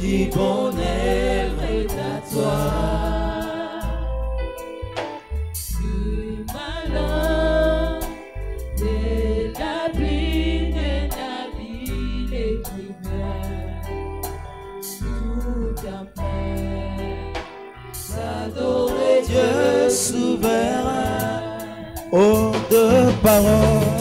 Du bonheur est à toi. Du malheur, de la pluie, de la vie, les prières, tout en paix. Adorer Dieu souverain, Oh, de parole.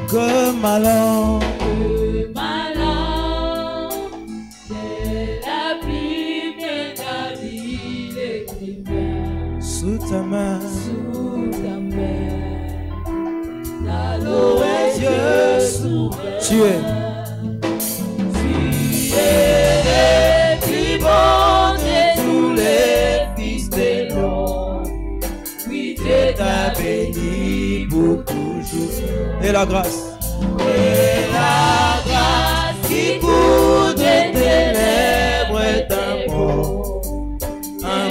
Que malheur, de la pluie, de la vie, les prières, sous ta main, l'adorer Dieu souverain. tu es le plus bon de tous les fils de l'homme. Oui, Dieu t'a béni pour toujours. et la grâce. Et la grâce qui coule des ténèbres est un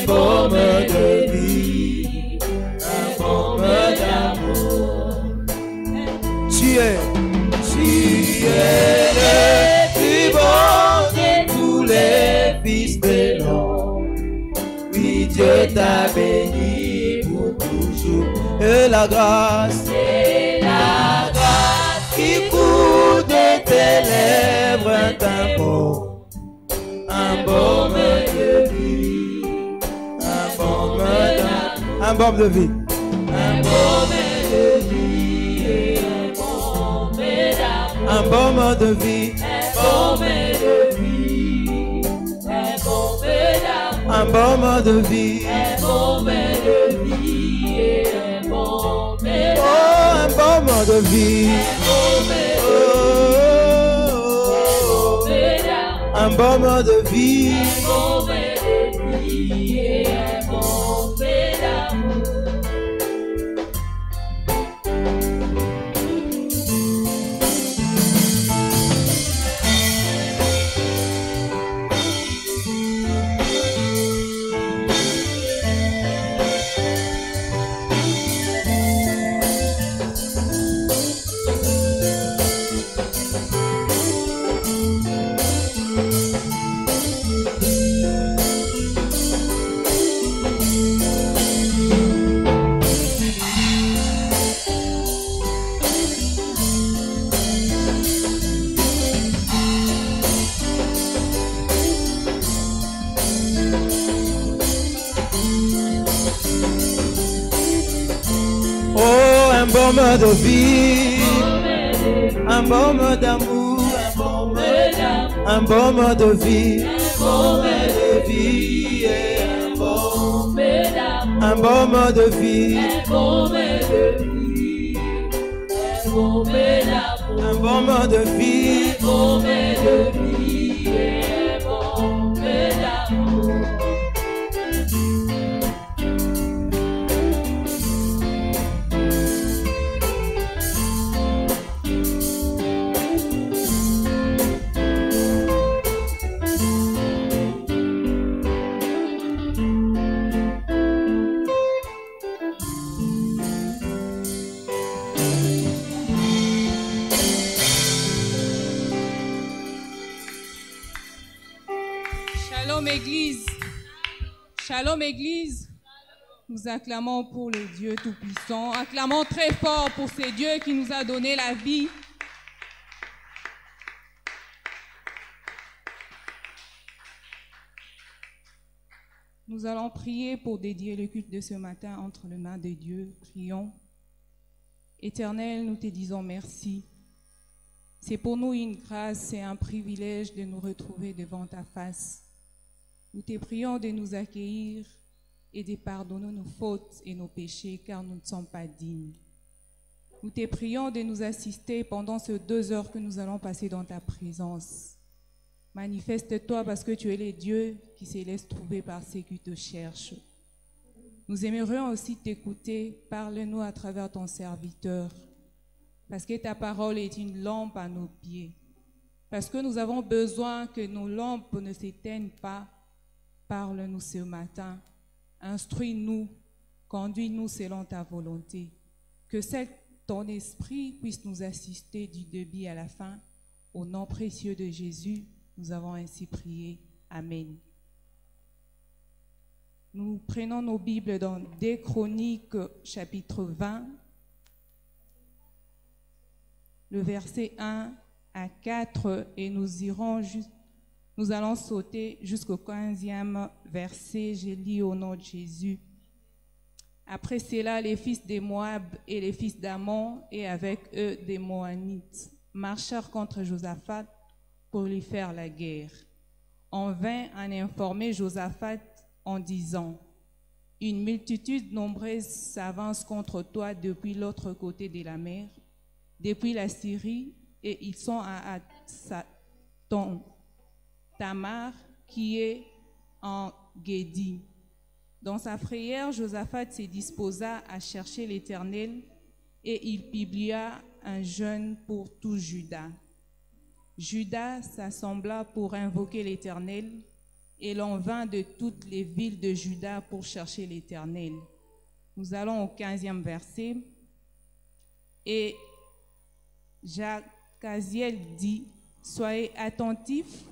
baume de vie, un baume d'amour. Tu es le plus bon de tous les fils de l'homme. Oui, Dieu t'a béni pour toujours. et la grâce. Et la grâce qui coule des ténèbres est un baume de vie, un baume d'amour, Un baume de vie. un baume de vie, et un baume d'amour, Un baume de vie. un baume de vie, un baume d'amour, Un baume de vie. un baume de vie, et un baume d'amour. Oh, un baume de vie. Un baume de vie. Oh, un baume de vie. Un baume d'amour. Un baume de vie. Un baume de vie. Un baume de vie. Shalom Église. Shalom Église. Nous acclamons pour le Dieu Tout-Puissant. Acclamons très fort pour ce Dieu qui nous a donné la vie. Nous allons prier pour dédier le culte de ce matin entre les mains de Dieu. Prions. Éternel, nous te disons merci. C'est pour nous une grâce et un privilège de nous retrouver devant ta face. Nous te prions de nous accueillir et de pardonner nos fautes et nos péchés, car nous ne sommes pas dignes. Nous te prions de nous assister pendant ces 2 heures que nous allons passer dans ta présence. Manifeste-toi parce que tu es le Dieu qui se laisse trouver par ceux qui te cherchent. Nous aimerions aussi t'écouter. Parle-nous à travers ton serviteur. Parce que ta parole est une lampe à nos pieds. Parce que nous avons besoin que nos lampes ne s'éteignent pas. Parle-nous ce matin. Instruis-nous. Conduis-nous selon ta volonté. Que ton esprit puisse nous assister du début à la fin. Au nom précieux de Jésus, nous avons ainsi prié. Amen. Nous prenons nos Bibles dans 2 Chroniques, chapitre 20, le verset 1 à 4, et nous allons sauter jusqu'au 15e verset. Je lis au nom de Jésus. Après cela, les fils de Moab et les fils d'Ammon, et avec eux des Moabites, marchèrent contre Josaphat pour lui faire la guerre. On vint en informer Josaphat en disant: une multitude nombreuse s'avance contre toi depuis l'autre côté de la mer, depuis la Syrie, et ils sont à Tamar, qui est en Guédi. Dans sa frayeur, Josaphat se disposa à chercher l'Éternel, et il publia un jeûne pour tout Juda. Juda s'assembla pour invoquer l'Éternel, et l'on vint de toutes les villes de Juda pour chercher l'Éternel. Nous allons au 15e verset. Et Jacaziel dit: soyez attentifs,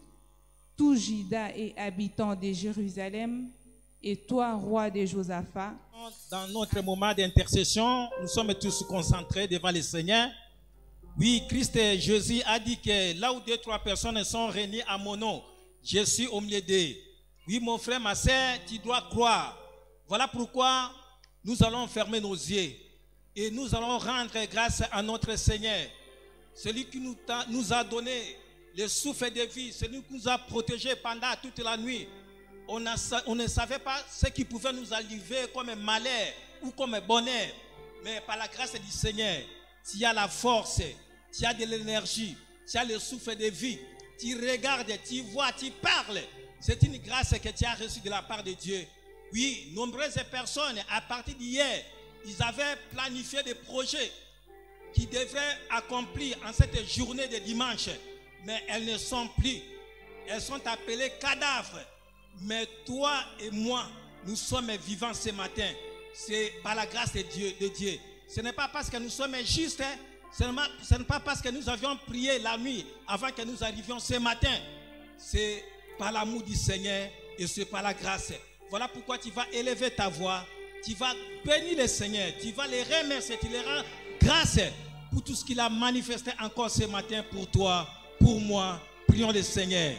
tout Juda et habitants de Jérusalem, et toi, roi de Josaphat. Dans notre moment d'intercession, nous sommes tous concentrés devant le Seigneur. Oui, Christ Jésus a dit que là où 2 ou 3 personnes sont réunies à mon nom, je suis au milieu d'eux. Oui, mon frère, ma sœur, tu dois croire. Voilà pourquoi nous allons fermer nos yeux et nous allons rendre grâce à notre Seigneur. Celui qui nous a donné le souffle de vie, celui qui nous a protégés pendant toute la nuit. On ne savait pas ce qui pouvait nous arriver comme malheur ou comme bonheur. Mais par la grâce du Seigneur, tu as la force, tu as de l'énergie, tu as le souffle de vie. Tu regardes, tu vois, tu parles. C'est une grâce que tu as reçue de la part de Dieu. Oui, nombreuses personnes, à partir d'hier, ils avaient planifié des projets qui devaient accomplir en cette journée de dimanche. Mais elles ne sont plus. Elles sont appelées cadavres. Mais toi et moi, nous sommes vivants ce matin. C'est par la grâce de Dieu. Ce n'est pas parce que nous sommes justes, ce n'est pas parce que nous avions prié la nuit avant que nous arrivions ce matin. C'est par l'amour du Seigneur et c'est par la grâce. Voilà pourquoi tu vas élever ta voix, tu vas bénir le Seigneur, tu vas les remercier, tu les rends grâce pour tout ce qu'il a manifesté encore ce matin pour toi, pour moi. Prions le Seigneur.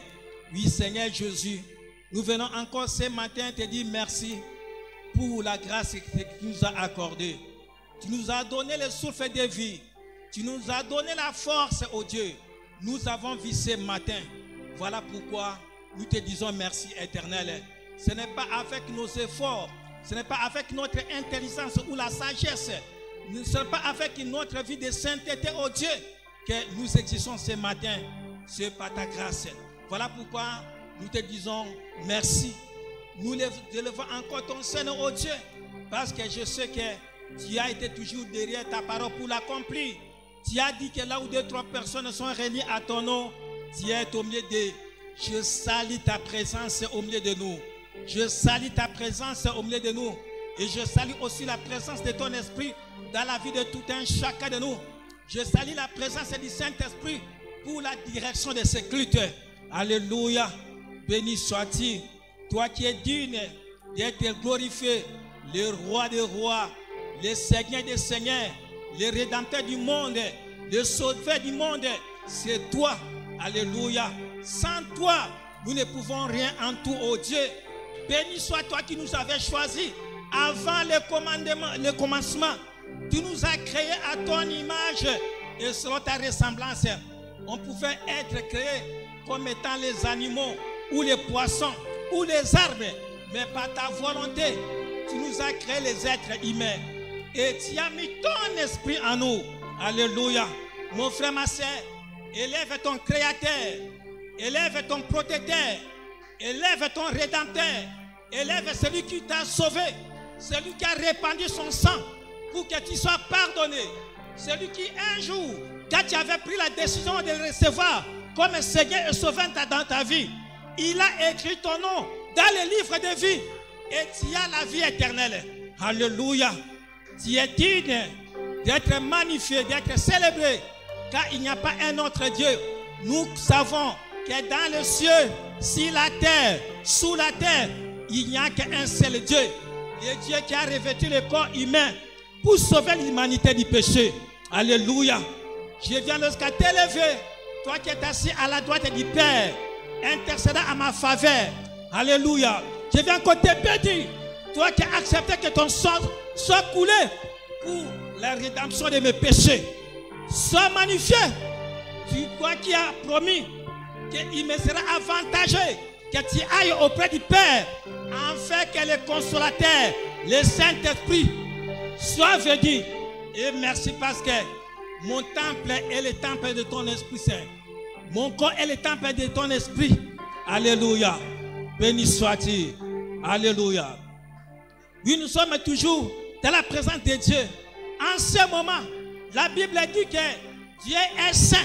Oui, Seigneur Jésus, nous venons encore ce matin te dire merci pour la grâce que tu nous as accordée. Tu nous as donné le souffle de vie. Tu nous as donné la force, oh Dieu. Nous avons vu ce matin. Voilà pourquoi nous te disons merci éternel. Ce n'est pas avec nos efforts, ce n'est pas avec notre intelligence ou la sagesse, ce n'est pas avec notre vie de sainteté, oh Dieu, que nous existons ce matin. C'est par ta grâce. Voilà pourquoi nous te disons merci. Nous élevons encore ton Seigneur, oh Dieu, parce que je sais que tu as été toujours derrière ta parole pour l'accomplir. Tu as dit que là où 2 ou 3 personnes sont réunies à ton nom, tu es au milieu d'eux. Je salue ta présence au milieu de nous. Je salue ta présence au milieu de nous. Et je salue aussi la présence de ton esprit dans la vie de tout un chacun de nous. Je salue la présence du Saint-Esprit pour la direction de ce culte. Alléluia. Béni sois-tu. Toi qui es digne d'être glorifié, le roi des rois, le Seigneur des seigneurs, le rédempteur du monde, le sauveur du monde, c'est toi. Alléluia. Sans toi, nous ne pouvons rien en tout, oh Dieu. Béni soit toi qui nous avais choisis avant le commencement. Tu nous as créés à ton image et selon ta ressemblance. On pouvait être créés comme étant les animaux ou les poissons ou les arbres. Mais par ta volonté, tu nous as créés les êtres humains. Et tu as mis ton esprit en nous. Alléluia. Mon frère, ma soeur, élève ton créateur, élève ton protecteur, élève ton rédempteur, élève celui qui t'a sauvé, celui qui a répandu son sang pour que tu sois pardonné, celui qui un jour, quand tu avais pris la décision de le recevoir comme Seigneur et Sauveur dans ta vie, il a écrit ton nom dans le livre de vie et tu as la vie éternelle. Alléluia. Tu es digne d'être magnifié, d'être célébré, car il n'y a pas un autre Dieu. Nous savons que dans les cieux, sur la terre, sous la terre, il n'y a qu'un seul Dieu. Le Dieu qui a revêtu le corps humain pour sauver l'humanité du péché. Alléluia. Je viens jusqu'à t'élever, toi qui es assis à la droite du Père, intercédant à ma faveur. Alléluia. Je viens côté béni, toi qui as accepté que ton sang soit coulé pour la rédemption de mes péchés. Sois magnifié. Toi qui as promis qu'il me sera avantageux que tu ailles auprès du Père, afin que le consolateur, le Saint-Esprit, soit venu. Et merci parce que mon temple est le temple de ton Esprit Saint. Mon corps est le temple de ton Esprit. Alléluia. Béni sois-tu. Alléluia. Oui, nous sommes toujours dans la présence de Dieu. En ce moment, la Bible dit que Dieu est saint.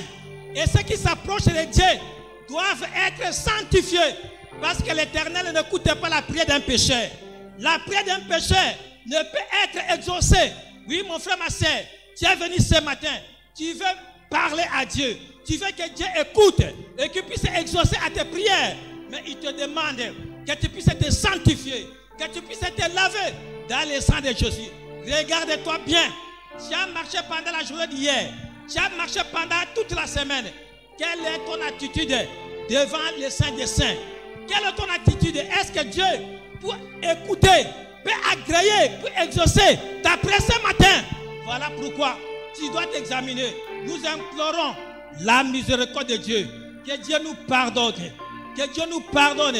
Et ceux qui s'approchent de Dieu doivent être sanctifiés. Parce que l'Éternel n'écoute pas la prière d'un pécheur. La prière d'un pécheur ne peut être exaucée. Oui, mon frère, ma soeur, tu es venu ce matin. Tu veux parler à Dieu. Tu veux que Dieu écoute et qu'il puisse exaucer à tes prières. Mais il te demande que tu puisses te sanctifier, que tu puisses te laver dans le sang de Jésus. Regarde-toi bien. Tu as marché pendant la journée d'hier. Tu as marché pendant toute la semaine. Quelle est ton attitude devant le Saint des Saints? Quelle est ton attitude? Est-ce que Dieu, pour écouter, peut agréer, peut exaucer ta prière ce matin? Voilà pourquoi tu dois t'examiner. Nous implorons la miséricorde de Dieu. Que Dieu nous pardonne. Que Dieu nous pardonne.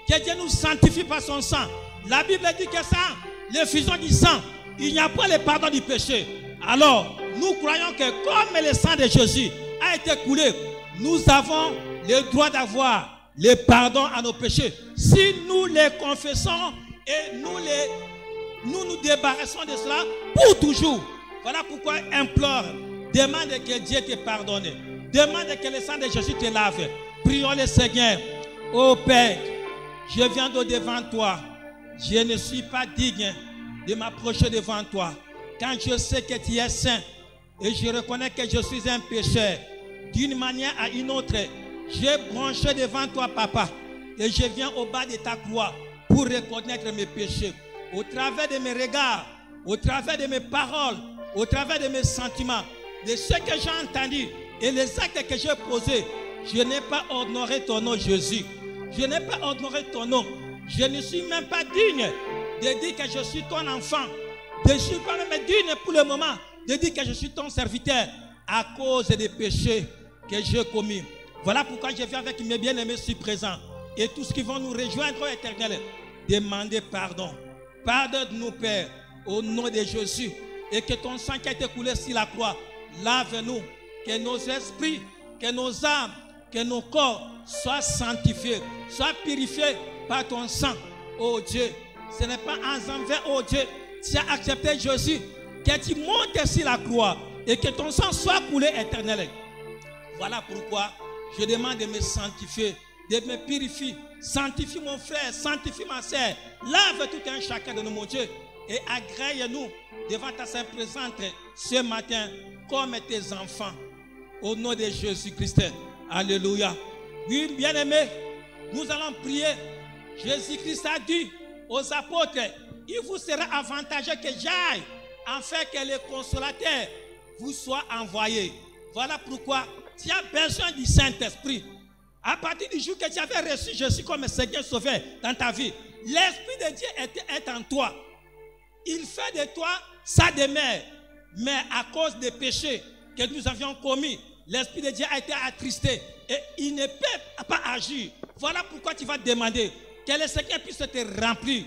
Que Dieu nous sanctifie par son sang. La Bible dit que sans l'effusion du sang, il n'y a pas le pardon du péché. Alors, nous croyons que comme le sang de Jésus a été coulé, nous avons le droit d'avoir le pardon à nos péchés. Si nous les confessons et nous débarrassons de cela pour toujours. Voilà pourquoi implore, demande que Dieu te pardonne. Demande que le sang de Jésus te lave. Prions le Seigneur. Ô Père, je viens devant toi. Je ne suis pas digne de m'approcher devant toi. Quand je sais que tu es saint et je reconnais que je suis un pécheur, d'une manière à une autre, j'ai branché devant toi, Papa, et je viens au bas de ta croix pour reconnaître mes péchés. Au travers de mes regards, au travers de mes paroles, au travers de mes sentiments, de ce que j'ai entendu et les actes que j'ai posés, je n'ai pas honoré ton nom, Jésus. Je n'ai pas honoré ton nom. Je ne suis même pas digne de dire que je suis ton enfant. Je ne suis pas même digne pour le moment de dire que je suis ton serviteur à cause des péchés que j'ai commis. Voilà pourquoi je viens avec mes bien-aimés ici présents et tous qui vont nous rejoindre au éternel. Demander pardon. Pardonne-nous, Père, au nom de Jésus. Et que ton sang qui a été coulé sur la croix, lave-nous. Que nos esprits, que nos âmes, que nos corps soient sanctifiés, soient purifiés par ton sang, oh Dieu. Ce n'est pas en vain, oh Dieu, tu as accepté Jésus, que tu montes sur la croix et que ton sang soit coulé éternel. Voilà pourquoi je demande de me sanctifier, de me purifier. Sanctifie mon frère, sanctifie ma soeur. Lave tout un chacun de nous, mon Dieu, et agrée-nous devant ta sainte présence ce matin comme tes enfants. Au nom de Jésus-Christ. Alléluia. Oui, bien-aimés, nous allons prier. Jésus-Christ a dit aux apôtres, il vous sera avantageux que j'aille afin que le consolateur vous soit envoyé. Voilà pourquoi tu as besoin du Saint-Esprit. À partir du jour que tu avais reçu Jésus comme Seigneur Sauveur dans ta vie, l'Esprit de Dieu est en toi. Il fait de toi sa demeure. Mais à cause des péchés que nous avions commis, l'Esprit de Dieu a été attristé et il ne peut pas agir. Voilà pourquoi tu vas demander que le Seigneur puisse te remplir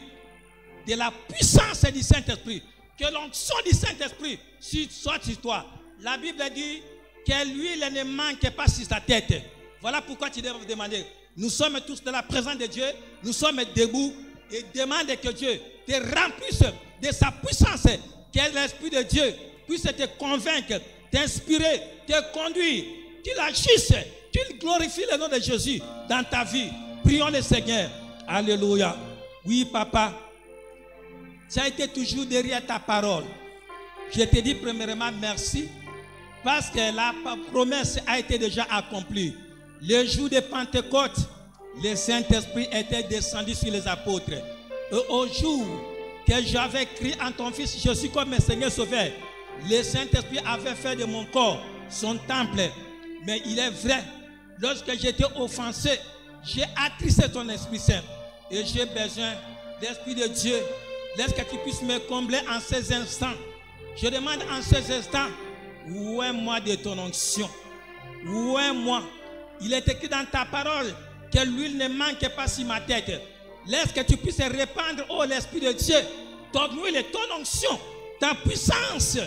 de la puissance du Saint-Esprit, que l'onction du Saint-Esprit soit sur toi. La Bible dit que l'huile ne manque pas sur sa tête. Voilà pourquoi tu devrais demander. Nous sommes tous dans la présence de Dieu. Nous sommes debout et demande que Dieu te remplisse de sa puissance. Que l'Esprit de Dieu puisse te convaincre, t'inspirer, te conduire, qu'il agisse, qu'il glorifie le nom de Jésus dans ta vie. Prions le Seigneur. Alléluia. Oui, papa, tu as été toujours derrière ta parole. Je te dis premièrement merci parce que la promesse a été déjà accomplie. Le jour de Pentecôte, le Saint-Esprit était descendu sur les apôtres. Et au jour que j'avais crié en ton Fils Jésus comme mon Seigneur Sauveur, le Saint-Esprit avait fait de mon corps son temple. Mais il est vrai, lorsque j'étais offensé, j'ai attristé ton Esprit Saint. Et j'ai besoin de l'Esprit de Dieu. Laisse que tu puisses me combler en ces instants. Je demande en ces instants, ouais-moi de ton onction. Ouais-moi. Il est écrit dans ta parole que l'huile ne manque pas sur ma tête. Laisse que tu puisses répandre, oh l'Esprit de Dieu, ton huile et ton onction, ta puissance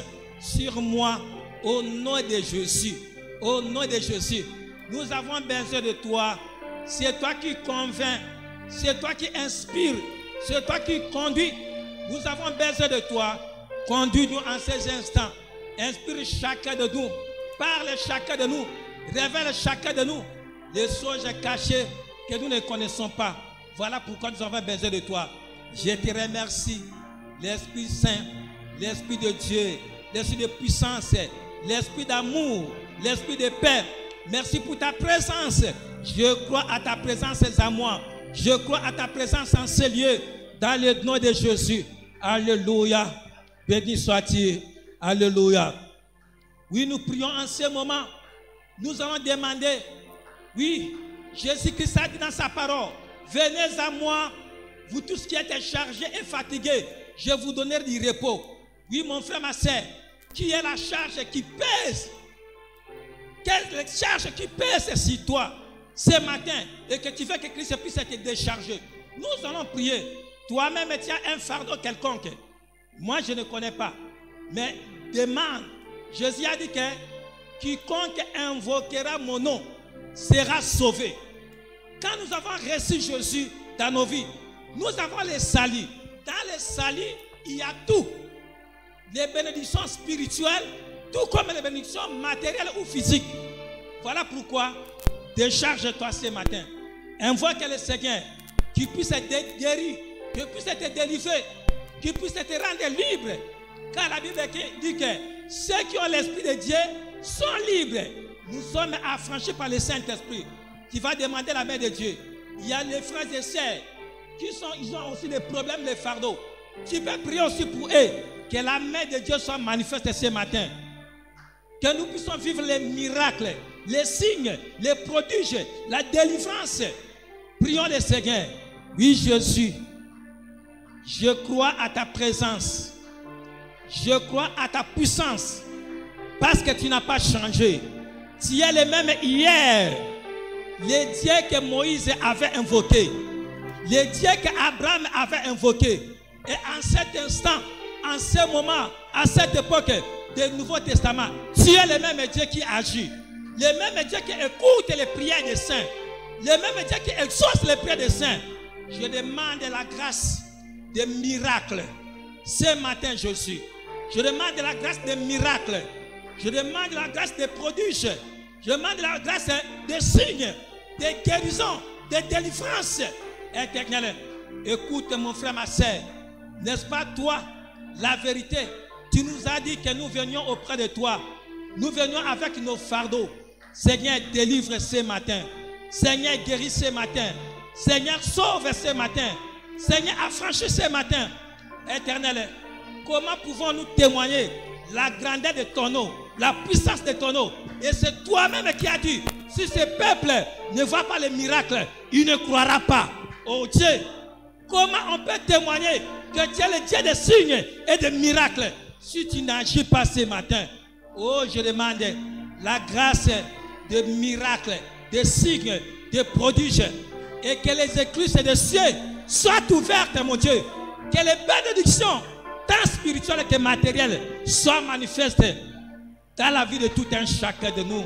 sur moi, au nom de Jésus. Au nom de Jésus, nous avons besoin de toi. C'est toi qui convainc, c'est toi qui inspire, c'est toi qui conduis. Nous avons besoin de toi. Conduis-nous en ces instants. Inspire chacun de nous. Parle chacun de nous. Révèle chacun de nous les choses cachées que nous ne connaissons pas. Voilà pourquoi nous avons besoin de toi. Je te remercie, l'Esprit Saint, l'Esprit de Dieu, l'Esprit de puissance, l'Esprit d'amour, l'Esprit de paix. Merci pour ta présence. Je crois à ta présence en moi. Je crois à ta présence en ce lieu. Dans le nom de Jésus. Alléluia. Béni sois-tu. Alléluia. Oui, nous prions en ce moment. Nous allons demander. Oui, Jésus-Christ a dit dans sa parole. Venez à moi, vous tous qui êtes chargés et fatigués. Je vous donnerai du repos. Oui, mon frère, ma soeur. Qui est la charge qui pèse? Quelle est la charge qui pèse sur toi ce matin et que tu veux que Christ puisse te décharger? Nous allons prier. Toi-même, tu as un fardeau quelconque. Moi, je ne connais pas. Mais demande. Jésus a dit que quiconque invoquera mon nom sera sauvé. Quand nous avons reçu Jésus dans nos vies, nous avons les salis. Dans les salis, il y a tout. Les bénédictions spirituelles, tout comme les bénédictions matérielles ou physiques. Voilà pourquoi décharge-toi ce matin. Invoque le Seigneur qui puisse te guérir, qui puisse te délivrer, qui puisse te rendre libre. Car la Bible dit que ceux qui ont l'Esprit de Dieu sont libres. Nous sommes affranchis par le Saint-Esprit qui va demander la main de Dieu. Il y a les frères et sœurs ils ont aussi des problèmes, des fardeaux. Tu peux prier aussi pour eux. Que la main de Dieu soit manifeste ce matin. Que nous puissions vivre les miracles, les signes, les prodiges, la délivrance. Prions le Seigneur. Oui, Jésus, je crois à ta présence. Je crois à ta puissance. Parce que tu n'as pas changé. Tu es le même hier. Le Dieu que Moïse avait invoqué. Le Dieu qu'Abraham avait invoqué. Et en cet instant, en ce moment, à cette époque du Nouveau Testament, tu es le même Dieu qui agit. Le même Dieu qui écoute les prières des saints. Le même Dieu qui exauce les prières des saints. Je demande la grâce des miracles. Ce matin, Jésus. Je demande la grâce des miracles. Je demande la grâce des prodiges. Je demande la grâce des signes, des guérisons, des délivrances. Éternel, écoute mon frère, ma soeur. N'est-ce pas toi, la vérité? Tu nous as dit que nous venions auprès de toi. Nous venions avec nos fardeaux. Seigneur, délivre ce matin. Seigneur, guéris ce matin. Seigneur, sauve ce matin. Seigneur, affranchis ce matin. Éternel, comment pouvons-nous témoigner la grandeur de ton nom, la puissance de ton nom? Et c'est toi-même qui as dit, si ce peuple ne voit pas les miracles, il ne croira pas. Oh Dieu, comment on peut témoigner que tu es le Dieu des signes et des miracles si tu n'agis pas ce matin? Oh, je demande la grâce de miracles, de signes, de prodiges, et que les écluses des cieux soient ouvertes, mon Dieu. Que les bénédictions tant spirituel que matériel, soit manifeste dans la vie de tout un chacun de nous.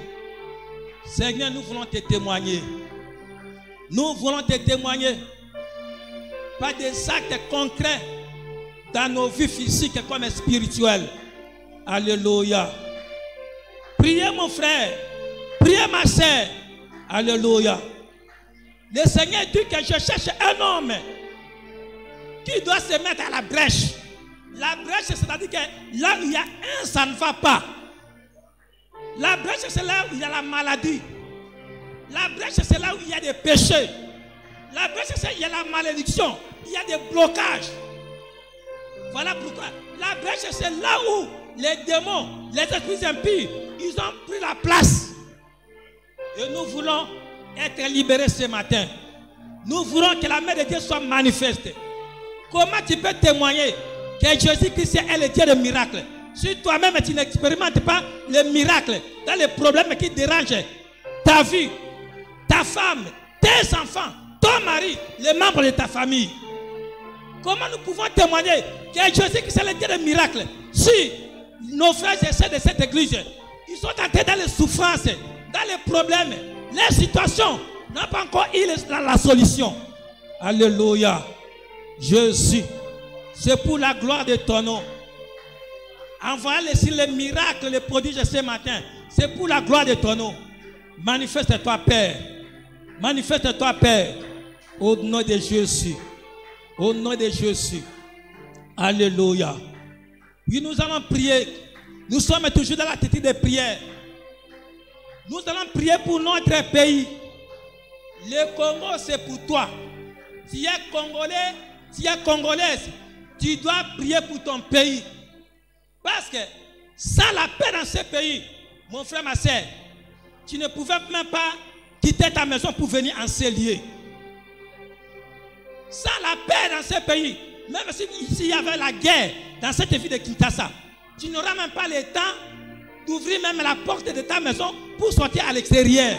Seigneur, nous voulons te témoigner. Nous voulons te témoigner par des actes concrets dans nos vies physiques comme spirituelles. Alléluia. Priez mon frère, priez ma soeur. Alléluia. Le Seigneur dit que je cherche un homme qui doit se mettre à la brèche. La brèche, c'est-à-dire que là où il y a un, ça ne va pas. La brèche, c'est là où il y a la maladie. La brèche, c'est là où il y a des péchés. La brèche, c'est là où il y a la malédiction. Il y a des blocages. Voilà pourquoi. La brèche, c'est là où les démons, les esprits impies, ils ont pris la place. Et nous voulons être libérés ce matin. Nous voulons que la main de Dieu soit manifeste. Comment tu peux témoigner que Jésus-Christ est le Dieu des miracles si toi-même tu n'expérimentes pas les miracles dans les problèmes qui dérangent ta vie, ta femme, tes enfants, ton mari, les membres de ta famille? Comment nous pouvons témoigner que Jésus-Christ est le Dieu des miracles si nos frères et sœurs de cette église, ils sont entrés dans les souffrances, dans les problèmes, les situations n'ont pas encore eu la solution? Alléluia. Jésus, c'est pour la gloire de ton nom. Envoie les miracles, les prodiges ce matin. C'est pour la gloire de ton nom. Manifeste-toi, Père. Manifeste-toi, Père. Au nom de Jésus. Au nom de Jésus. Alléluia. Oui, nous allons prier. Nous sommes toujours dans l'attitude de prière. Nous allons prier pour notre pays. Le Congo, c'est pour toi. Si tu es Congolais, si tu es Congolaise, tu dois prier pour ton pays. Parce que sans la paix dans ce pays, mon frère, ma soeur, tu ne pouvais même pas quitter ta maison pour venir en ces lieux. Sans la paix dans ce pays, même s'il y avait la guerre dans cette ville de Kinshasa, tu n'auras même pas le temps d'ouvrir même la porte de ta maison pour sortir à l'extérieur.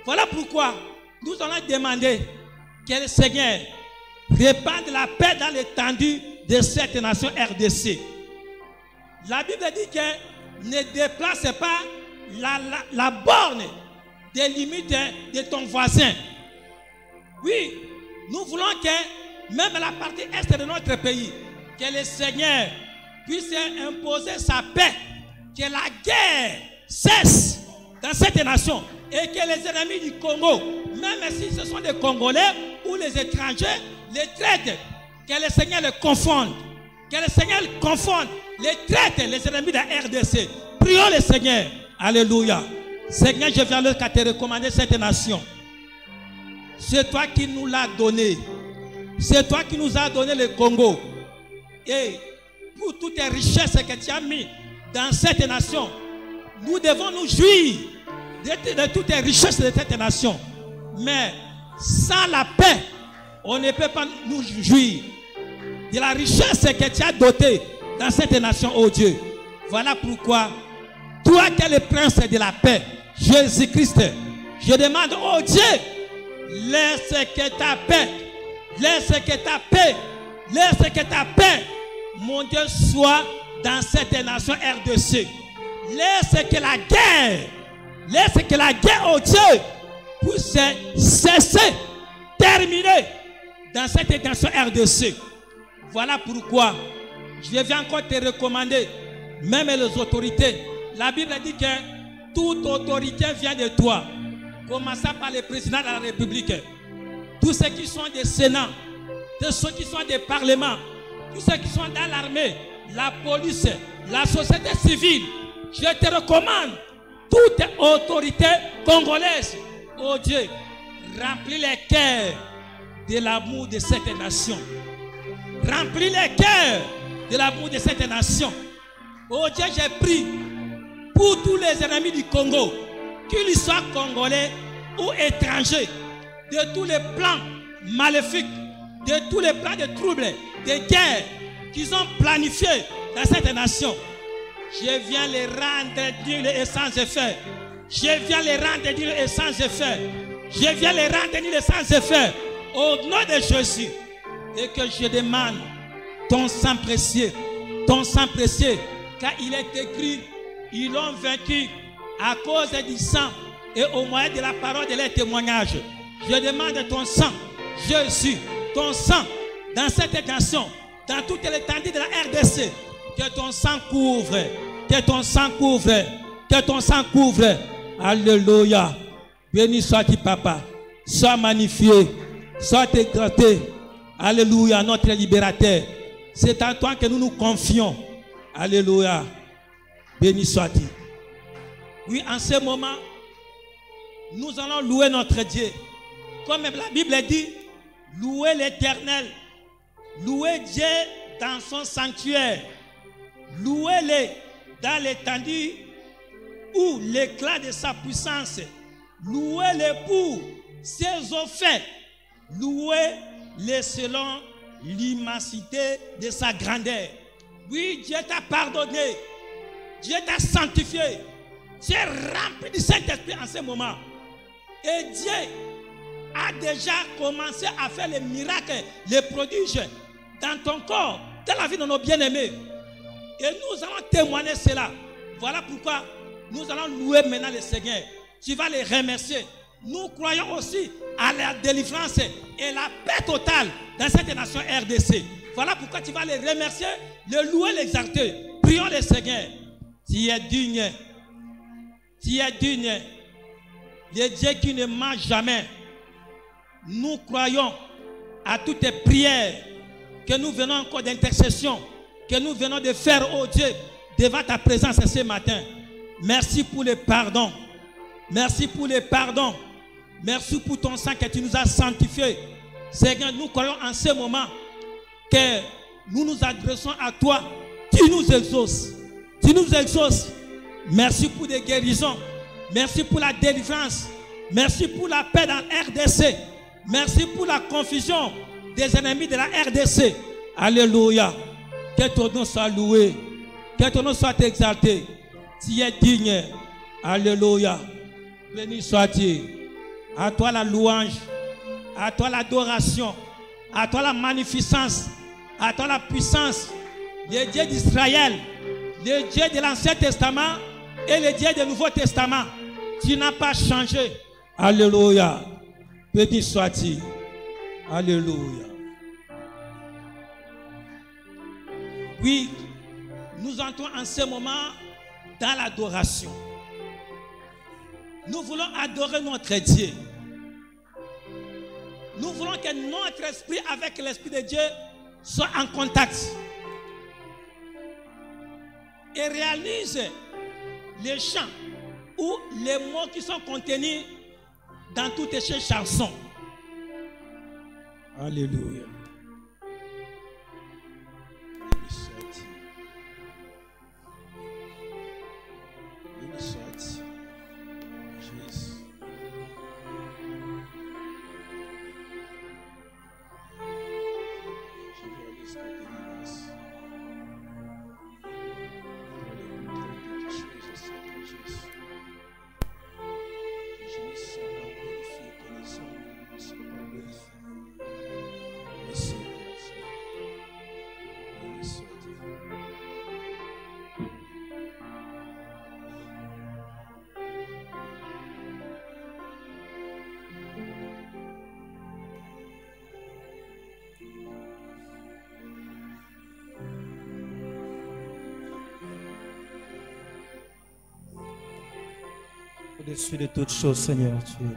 Voilà pourquoi nous allons demander que le Seigneur répande la paix dans l'étendue de cette nation RDC. La Bible dit que ne déplace pas la borne des limites de ton voisin. Oui, nous voulons que même la partie est de notre pays, que le Seigneur puisse imposer sa paix, que la guerre cesse dans cette nation et que les ennemis du Congo, même si ce sont des Congolais ou les étrangers, les traitent, que le Seigneur les confonde, que le Seigneur confonde, les traite, les ennemis de la RDC. Prions le Seigneur. Alléluia. Seigneur, je viens te recommander cette nation. C'est toi qui nous l'as donné. C'est toi qui nous as donné le Congo. Et pour toutes les richesses que tu as mis dans cette nation, nous devons nous jouir de toutes les richesses de cette nation. Mais sans la paix, on ne peut pas nous jouir de la richesse que tu as dotée dans cette nation, oh Dieu. Voilà pourquoi, toi qui es le prince de la paix, Jésus-Christ, je demande, oh Dieu, laisse que ta paix, mon Dieu, soit dans cette nation RDC. Laisse que la guerre, oh Dieu, puisse cesser, terminer dans cette nation RDC. Voilà pourquoi je viens encore te recommander, même les autorités. La Bible dit que toute autorité vient de toi. Commençant par le président de la République, tous ceux qui sont des sénats, tous ceux qui sont des parlements, tous ceux qui sont dans l'armée, la police, la société civile. Je te recommande, toute autorité congolaise, oh Dieu, remplis les cœurs de l'amour de cette nation. Remplis les cœurs de l'amour de cette nation. Oh Dieu, j'ai pris pour tous les ennemis du Congo, qu'ils soient congolais ou étrangers, de tous les plans maléfiques, de tous les plans de troubles, de guerres qu'ils ont planifiés dans cette nation. Je viens les rendre nuls et sans effet. Je viens les rendre nuls et sans effet. Je viens les rendre nuls et sans effet. Au nom de Jésus. Et que je demande ton sang précieux, car il est écrit, ils l'ont vaincu à cause du sang et au moyen de la parole de leur témoignage. Je demande ton sang, Jésus, ton sang, dans cette nation, dans toute l'étendue de la RDC, que ton sang couvre, que ton sang couvre, que ton sang couvre. Alléluia. Béni sois-tu, Papa. Sois magnifié, sois exalté. Alléluia, notre libérateur. C'est en toi que nous nous confions. Alléluia. Béni sois-tu. Oui, en ce moment, nous allons louer notre Dieu. Comme la Bible dit, louez l'Éternel. Louez Dieu dans son sanctuaire. Louez-le dans l'étendue ou l'éclat de sa puissance. Louez-le pour ses offres. Louez-le selon l'immensité de sa grandeur. Oui, Dieu t'a pardonné. Dieu t'a sanctifié. Tu es rempli du Saint-Esprit en ce moment. Et Dieu a déjà commencé à faire les miracles, les prodiges dans ton corps, dans la vie de nos bien-aimés. Et nous allons témoigner cela. Voilà pourquoi nous allons louer maintenant le Seigneur. Tu vas les remercier. Nous croyons aussi à la délivrance et la paix totale dans cette nation RDC. Voilà pourquoi tu vas les remercier, les louer, les exalter. Prions le Seigneur. Tu es digne. Tu es digne. Le Dieu qui ne ment jamais. Nous croyons à toutes les prières que nous venons encore d'intercession, que nous venons de faire, oh Dieu, devant ta présence ce matin. Merci pour le pardon. Merci pour le pardon. Merci pour ton sang que tu nous as sanctifié. Seigneur, nous croyons en ce moment que nous nous adressons à toi. Tu nous exauces. Tu nous exauces. Merci pour des guérisons. Merci pour la délivrance. Merci pour la paix dans RDC. Merci pour la confusion des ennemis de la RDC. Alléluia. Que ton nom soit loué. Que ton nom soit exalté. Tu es digne. Alléluia. Béni sois-tu. À toi la louange. À toi l'adoration. À toi la magnificence. À toi la puissance. Le Dieu d'Israël. Le Dieu de l'Ancien Testament et le Dieu du Nouveau Testament. Tu n'as pas changé. Alléluia. Béni sois-tu. Alléluia. Oui, nous entrons en ce moment dans l'adoration. Nous voulons adorer notre Dieu. Nous voulons que notre esprit avec l'esprit de Dieu soit en contact. Et réalise les chants ou les mots qui sont contenus dans toutes ces chansons. Alléluia. Béni soit-tu. Béni soit-tu. Jésus. Je réalise ta délivrance. Au-dessus de toutes choses, Seigneur, tu es là.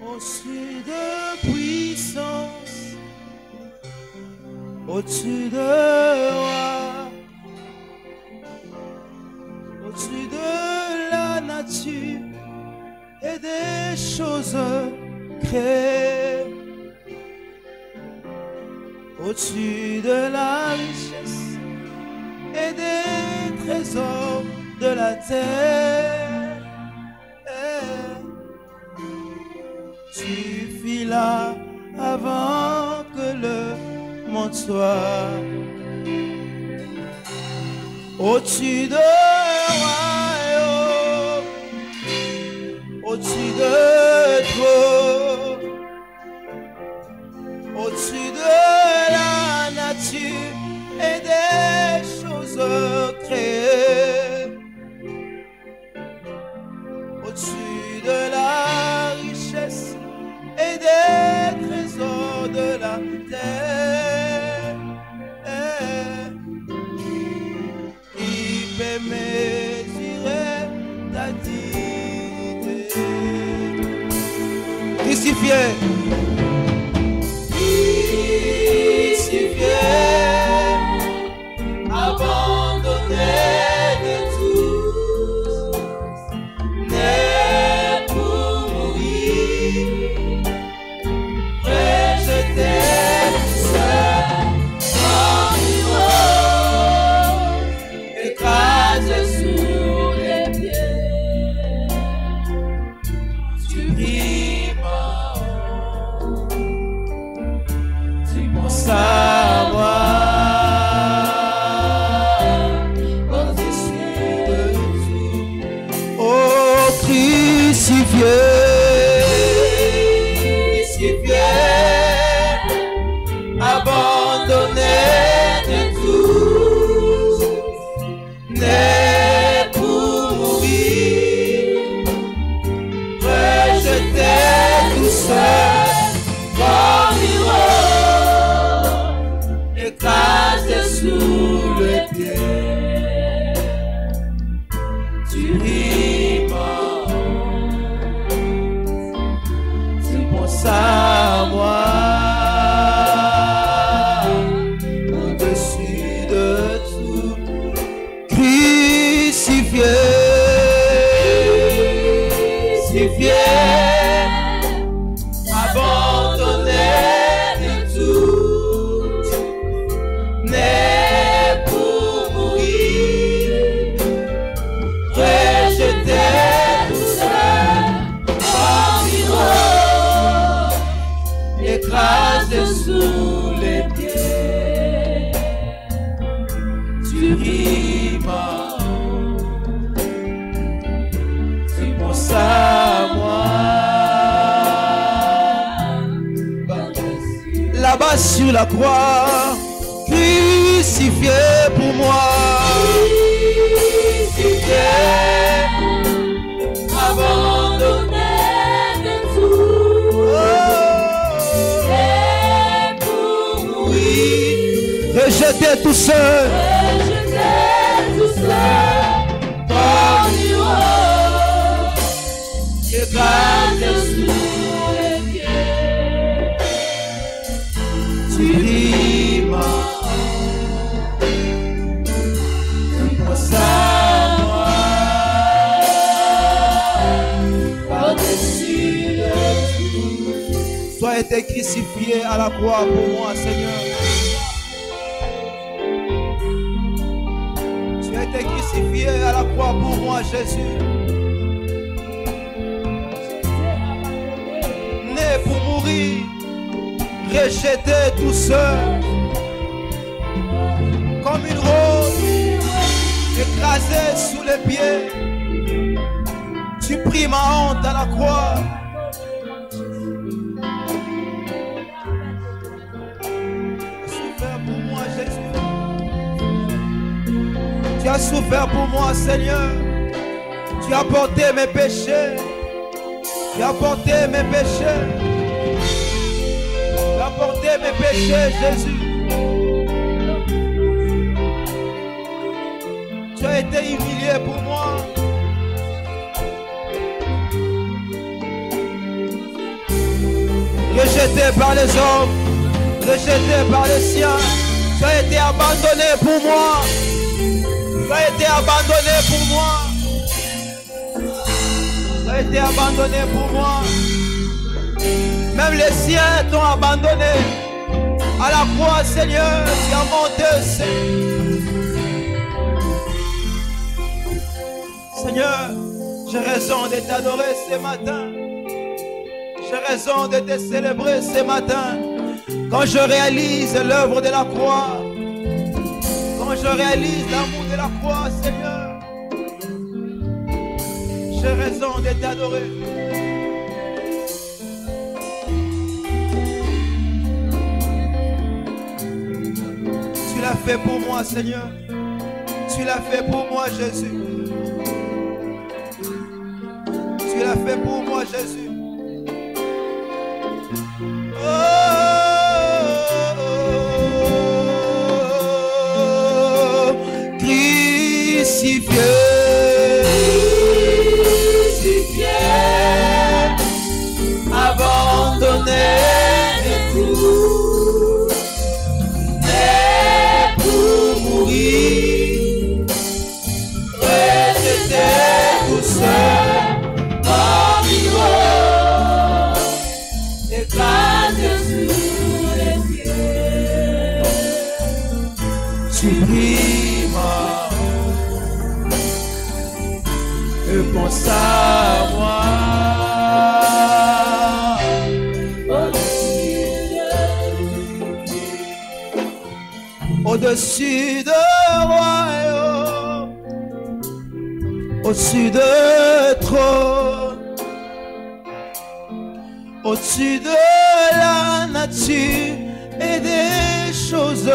Au-dessus de puissance, au-dessus de roi, au-dessus de la nature et des choses créées, au-dessus de la richesse et des trésors de la terre. Tu fis là avant que le monde soit. Au-dessus de royaume, au-dessus de toi, au-dessus de la nature et des choses créées, au-dessus de la richesse et des trésors de la terre. Il peut mesurer ta dignité. Crucifié, crucifié, abandonné de tous, né pour mourir, rejeté seul, écrasé sous les pieds. Tu brilles, tu penses à moi, au-dessus de tout. Oh, crucifié, crucifié, abandonné de tous, né pour mourir, rejeté tout seul, comme héros, écrasé sous les pieds. Tu ris mort, tu penses à moi, au-dessus de tout. Crucifié, crucifié, abandonné de tout, né pour mourir, rejeté tout seul, comme héros, écrasé sous les pieds. Tu ris mort, tu penses à moi, là-bas sur la croix, crucifié pour moi, crucifié, abandonné de tout, et pour mourir, rejeté tout seul, comme héros, écrasé sous les pieds. Tu ris mort, tu penses à moi, par-dessus de tout. Toi été crucifié à la croix pour moi, Seigneur. Tu as été crucifié à la croix pour moi, Jésus. Né pour mourir, rejeté tout seul, comme une rose, écrasé sous les pieds. Tu pris ma honte à la croix. Tu as souffert pour moi, Seigneur. Tu as porté mes péchés. Tu as porté mes péchés. Tu as porté mes péchés, Jésus. Tu as été humilié pour moi. Rejeté par les hommes, rejeté par les siens. Tu as été abandonné pour moi. Tu as été abandonné pour moi. Tu as été abandonné pour moi. Même les siens t'ont abandonné. À la croix, Seigneur, tu as monté. Seigneur, j'ai raison de t'adorer ce matin. J'ai raison de te célébrer ce matin. Quand je réalise l'œuvre de la croix, quand je réalise l'amour de la croix, Seigneur, j'ai raison de t'adorer. Tu l'as fait pour moi, Seigneur. Tu l'as fait pour moi, Jésus. Tu l'as fait pour moi, Jésus. Oh, crucifié, abandonné de tout, mais pour mourir, rejeté tout seul. Pense à moi au-dessus de royaume, au-dessus de trône, au-dessus de la nature et des choses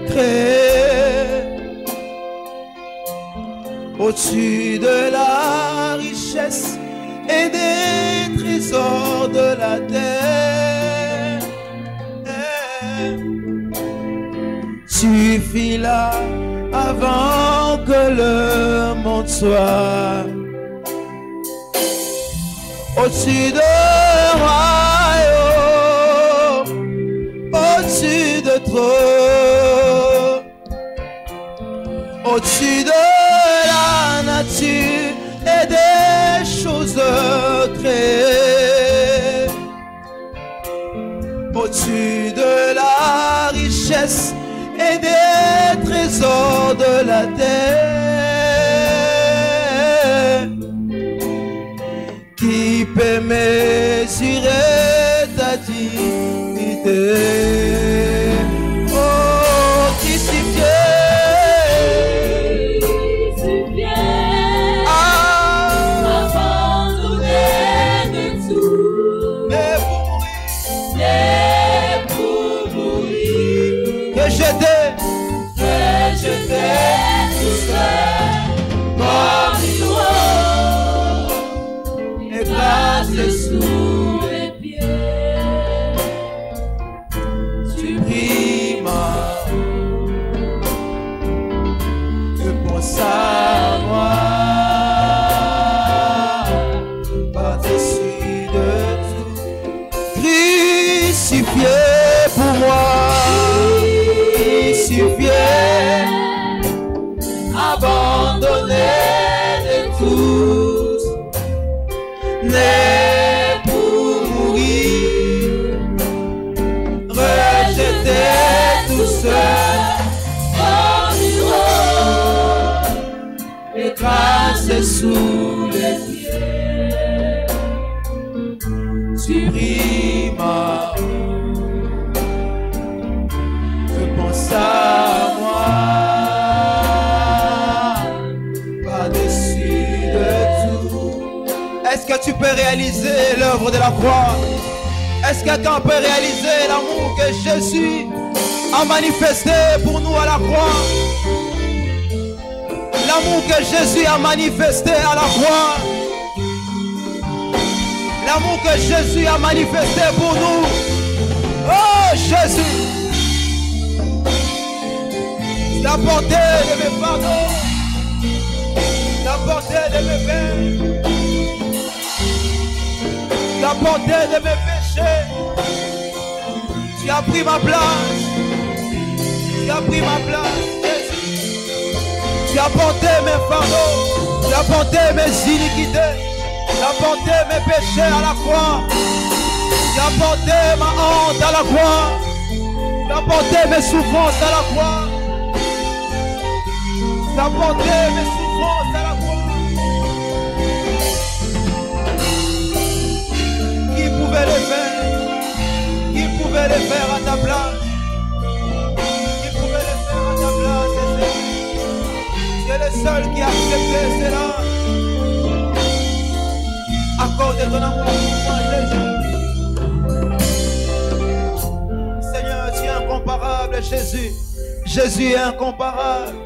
créées, au-dessus de la richesse et des trésors de la terre. Tu fis là avant que le monde soit, au-dessus de royaume, au-dessus de trône, au-dessus de la nature et des choses créées, au-dessus de la richesse et des trésors de la terre. Qui peut mesurer ta dignité? Oh, crucifié, sous les pieds, tu pries ma que pense à moi, par-dessus de tout, crucifié pour moi, crucifié, abandonné de tous, né pour mourir, rejeté tout seul, écrasé sous les pieds, tu pries ma que pense à moi, par-dessus de tout. Est-ce que tu peux réaliser l'œuvre de la croix? Est-ce que quelqu'un peut réaliser l'amour que Jésus a manifesté pour nous à la croix? L'amour que Jésus a manifesté à la croix. L'amour que Jésus a manifesté pour nous. Oh Jésus! La portée de mes pardons. La portée de mes peines. La portée de mes péchés. Tu as pris ma place. Tu as pris ma place, Jésus. Tu as porté mes fardeaux. Tu as porté mes iniquités. Tu as porté mes péchés à la croix. Tu as porté ma honte à la croix. Tu as porté mes souffrances à la croix. Tu as porté mes souffrances à la croix. pouvait le faire? Qui pouvait le faire à ta place? Qui pouvait le faire à ta place, Jésus? Tu es le seul qui a accepté cela. Accorde ton amour pour moi, Jésus. Seigneur, tu es incomparable, Jésus. Jésus est incomparable.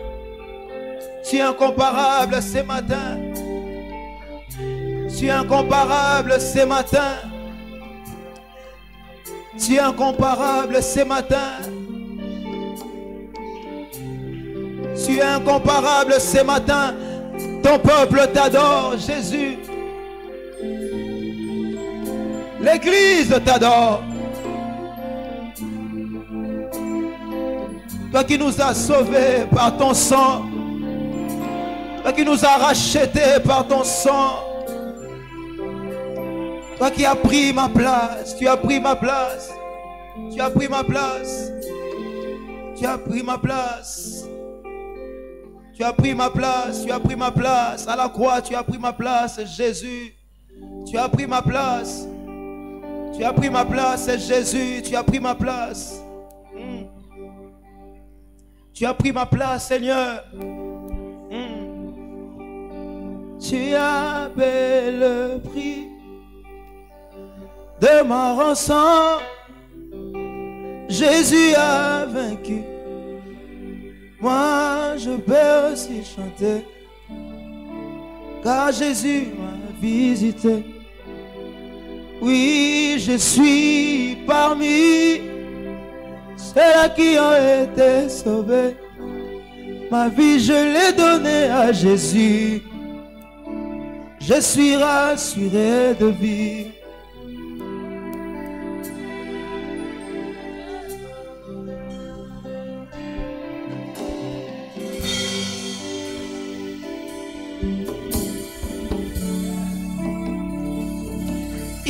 Tu es incomparable ce matin. Tu es incomparable ce matin. Tu es incomparable ce matin. Tu es incomparable ce matin. Ton peuple t'adore, Jésus. L'Église t'adore. Toi qui nous as sauvés par ton sang. Toi qui nous as rachetés par ton sang. Toi qui as pris ma place. Tu as pris ma place. Tu as pris ma place. Tu as pris ma place. Tu as pris ma place. Tu as pris ma place. À la croix, tu as pris ma place, Jésus. Tu as pris ma place. Tu as pris ma place, Jésus. Tu as pris ma place. Tu as pris ma place, Seigneur. Tu as payé le prix de ma rançon. Jésus a vaincu. Moi, je peux aussi chanter, car Jésus m'a visité. Oui, je suis parmi ceux-là qui ont été sauvés. Ma vie, je l'ai donnée à Jésus. Je suis rassuré de vivre.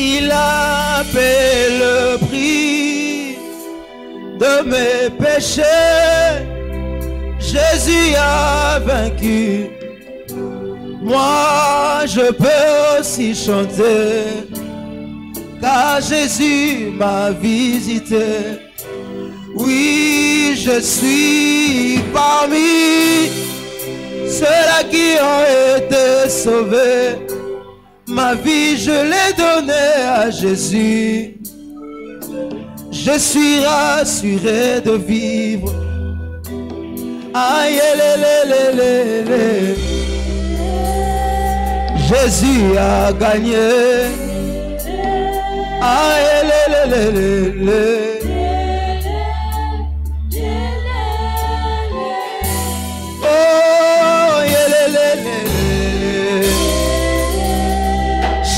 Il a payé le prix de mes péchés. Jésus a vaincu. Moi, je peux aussi chanter, car Jésus m'a visité. Oui, je suis parmi ceux-là qui ont été sauvés. Ma vie, je l'ai donnée à Jésus. Je suis rassuré de vivre. Aïe, lé. Jésus a gagné. Aïe, lé. Oh, lé.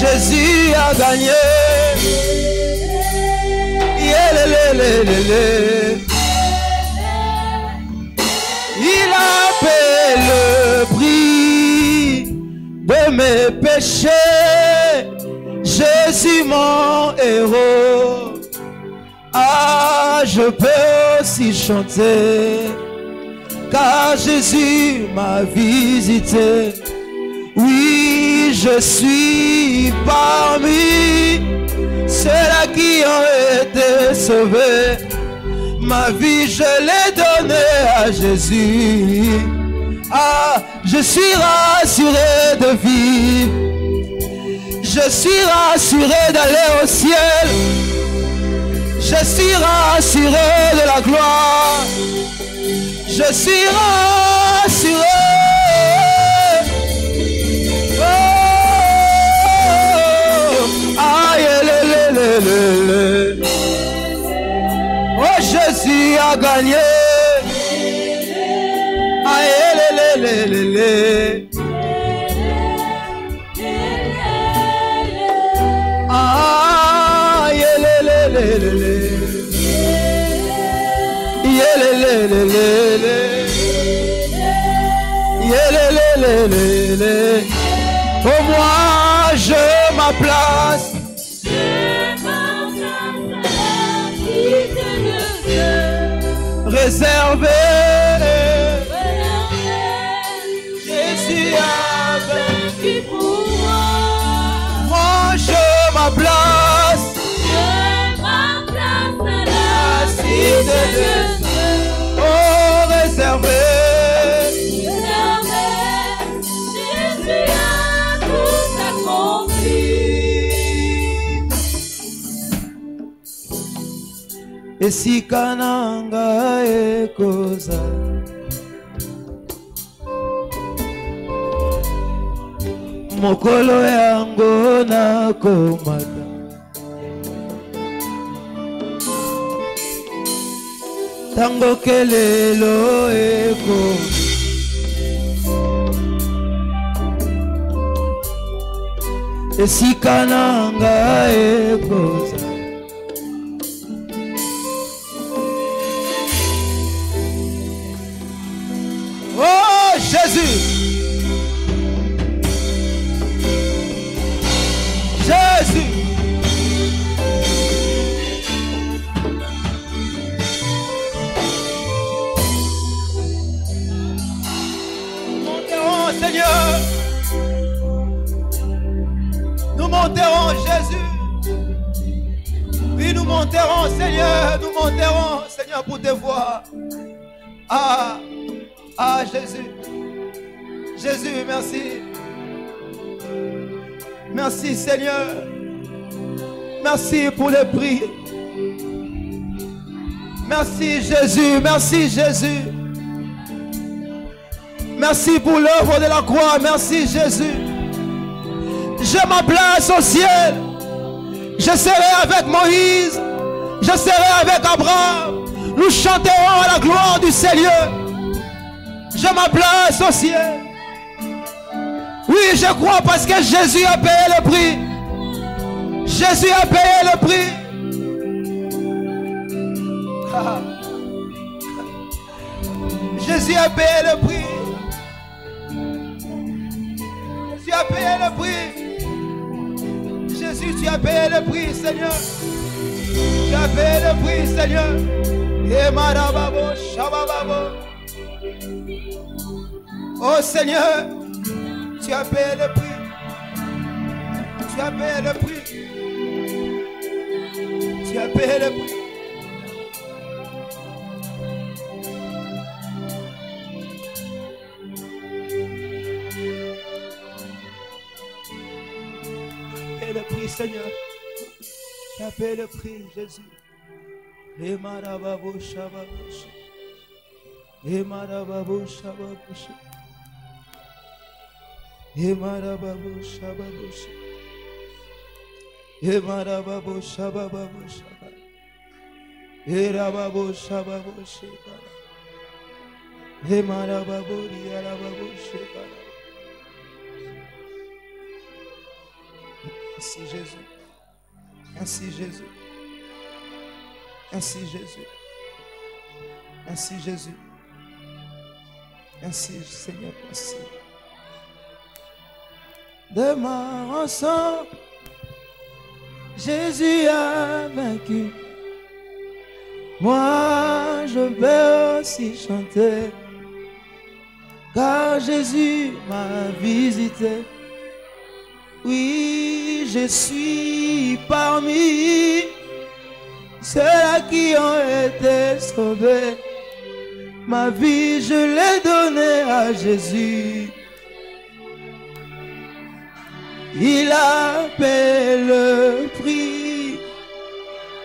Jésus a gagné. Il a payé le prix de mes péchés. Jésus mon héros. Ah, je peux aussi chanter, car Jésus m'a visité. Oui, je suis parmi ceux-là qui ont été sauvés. Ma vie, je l'ai donnée à Jésus. Ah, je suis rassuré de vivre. Je suis rassuré d'aller au ciel. Je suis rassuré de la gloire. Je suis rassuré. Oh, Jésus a gagné. Aïe, lé. Aïe, lé. Oh, moi, je ma place. Réservé. Jésus a vaincu pour moi. Moi, je ma place. esika na ngai ekoza mokolo yango nakomata tango kelelo ekoza esika na ngai ekoza Oh Jésus, Jésus, nous monterons Seigneur, nous monterons Jésus, oui nous monterons Seigneur, pour te voir. Ah Jésus, Jésus, merci. Merci Seigneur. Merci pour le prix. Merci Jésus, merci Jésus. Merci pour l'œuvre de la croix, merci Jésus. Je ma place au ciel. Je serai avec Moïse. Je serai avec Abraham. Nous chanterons à la gloire du Seigneur. Je ma place au ciel. Oui, je crois parce que Jésus a payé le prix. Jésus a payé le prix. Jésus a payé le prix. Jésus a payé le prix. Jésus, tu as payé le prix, Seigneur. Tu as payé le prix, Seigneur. Et marababo, shabababo. Oh Seigneur, tu as payé le prix. Tu as payé le prix. Tu as payé le prix. Payé le prix, Seigneur. Tu as payé le prix, Jésus. Et marababo, shabababo. Et marababo, shabababo. Emarababo shababosh, Emarababo shababosh, Erababo shababosh, Emarababo riarababosh. Merci Jésus, merci Jésus, merci Jésus, merci Jésus, merci Seigneur, merci. Demain ensemble, Jésus a vaincu. Moi, je vais aussi chanter, car Jésus m'a visité. Oui, je suis parmi ceux-là qui ont été sauvés. Ma vie, je l'ai donnée à Jésus. Il a payé le prix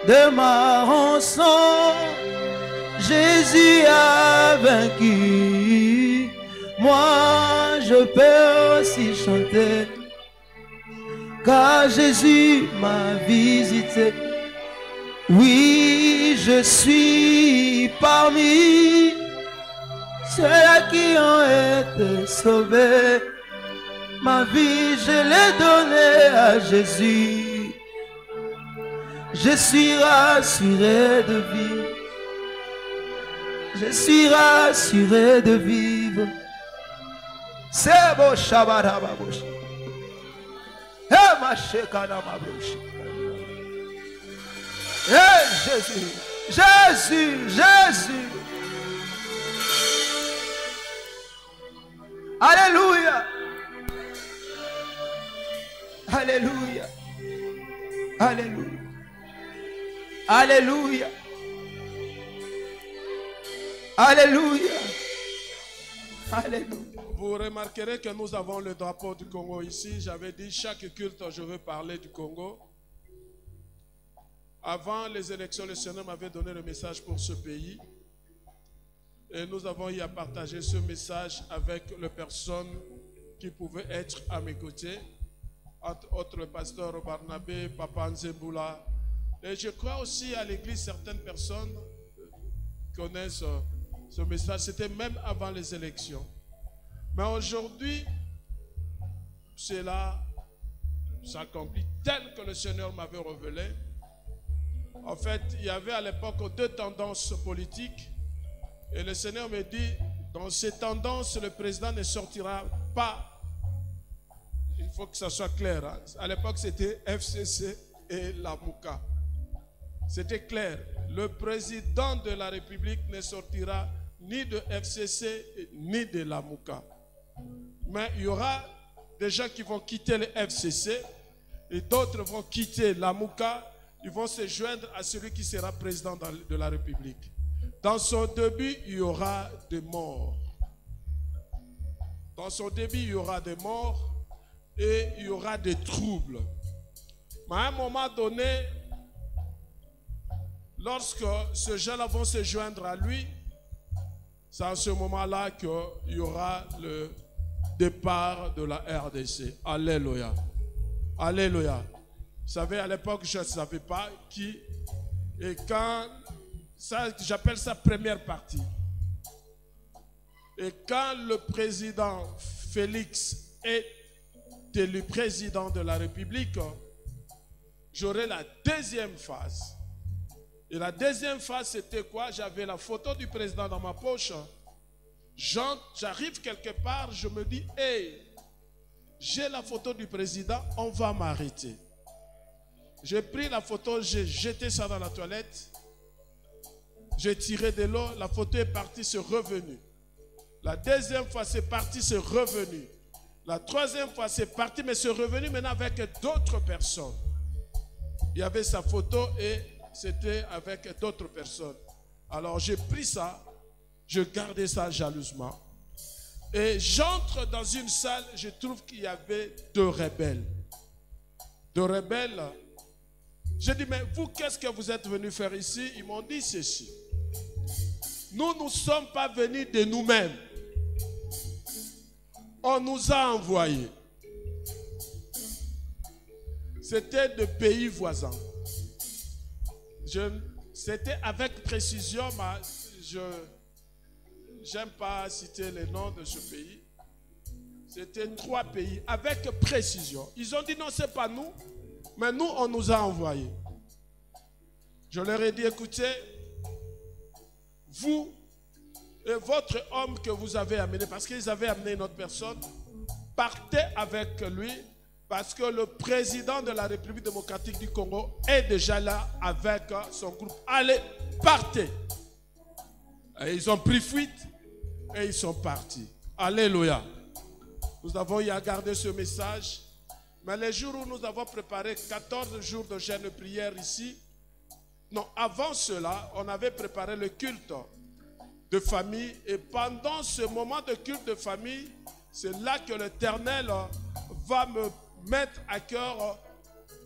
de ma rançon. Jésus a vaincu. Moi, je peux aussi chanter, car Jésus m'a visité. Oui, je suis parmi ceux-là qui ont été sauvés. Ma vie, je l'ai donnée à Jésus. Je suis rassuré de vivre. Je suis rassuré de vivre. C'est beau, Shabarababush. Eh, ma chekana, ma bouche. Eh, Jésus, Jésus, Jésus. Alléluia. Alléluia. Alléluia. Alléluia. Alléluia. Alléluia. Vous remarquerez que nous avons le drapeau du Congo ici. J'avais dit chaque culte, je veux parler du Congo. Avant les élections, le Seigneur m'avait donné le message pour ce pays. Et nous avons eu à partager ce message avec les personnes qui pouvaient être à mes côtés. Entre autres, le pasteur Barnabé, Papa Nzeboula. Et je crois aussi à l'église, certaines personnes connaissent ce message. C'était même avant les élections. Mais aujourd'hui, cela s'accomplit tel que le Seigneur m'avait révélé. En fait, il y avait à l'époque deux tendances politiques. Et le Seigneur me dit, dans ces tendances, le président ne sortira pas. Il faut que ça soit clair. Hein. À l'époque, c'était FCC et la Mouka. C'était clair. Le président de la République ne sortira ni de FCC ni de la Mouka. Mais il y aura des gens qui vont quitter le FCC et d'autres vont quitter la Mouka. Ils vont se joindre à celui qui sera président de la République. Dans son début, il y aura des morts. Dans son début, il y aura des morts et il y aura des troubles. Mais à un moment donné, lorsque ces gens-là vont se joindre à lui, c'est à ce moment-là qu'il y aura le départ de la RDC. Alléluia. Alléluia. Vous savez, à l'époque, je ne savais pas qui. Et quand, ça, j'appelle ça première partie. Et quand le président Félix est élu président de la République, j'aurai la deuxième phase. Et la deuxième phase, c'était quoi? J'avais la photo du président dans ma poche. J'arrive quelque part, je me dis, hey, j'ai la photo du président, on va m'arrêter. J'ai pris la photo, j'ai jeté ça dans la toilette. J'ai tiré de l'eau, la photo est partie, c'est revenu. La deuxième fois, c'est parti, c'est revenu. La troisième fois, c'est parti, mais c'est revenu maintenant avec d'autres personnes. Il y avait sa photo et c'était avec d'autres personnes. Alors j'ai pris ça, je gardais ça jalousement. Et j'entre dans une salle, je trouve qu'il y avait deux rebelles. Deux rebelles. J'ai dit, mais vous, qu'est-ce que vous êtes venus faire ici? Ils m'ont dit ceci. Nous ne sommes pas venus de nous-mêmes. On nous a envoyés. C'était de pays voisins. C'était avec précision, mais je n'aime pas citer les noms de ce pays. C'était 3 pays avec précision. Ils ont dit non, ce n'est pas nous, mais nous, on nous a envoyés. Je leur ai dit, écoutez, vous et votre homme que vous avez amené, parce qu'ils avaient amené une autre personne, partez avec lui, parce que le président de la République démocratique du Congo est déjà là avec son groupe. Allez, partez. Et ils ont pris fuite et ils sont partis. Alléluia. Nous avons eu à garder ce message. Mais les jours où nous avons préparé 14 jours de jeûne et prière ici, non, avant cela, on avait préparé le culte de famille. Et pendant ce moment de culte de famille, c'est là que l'Éternel va me mettre à cœur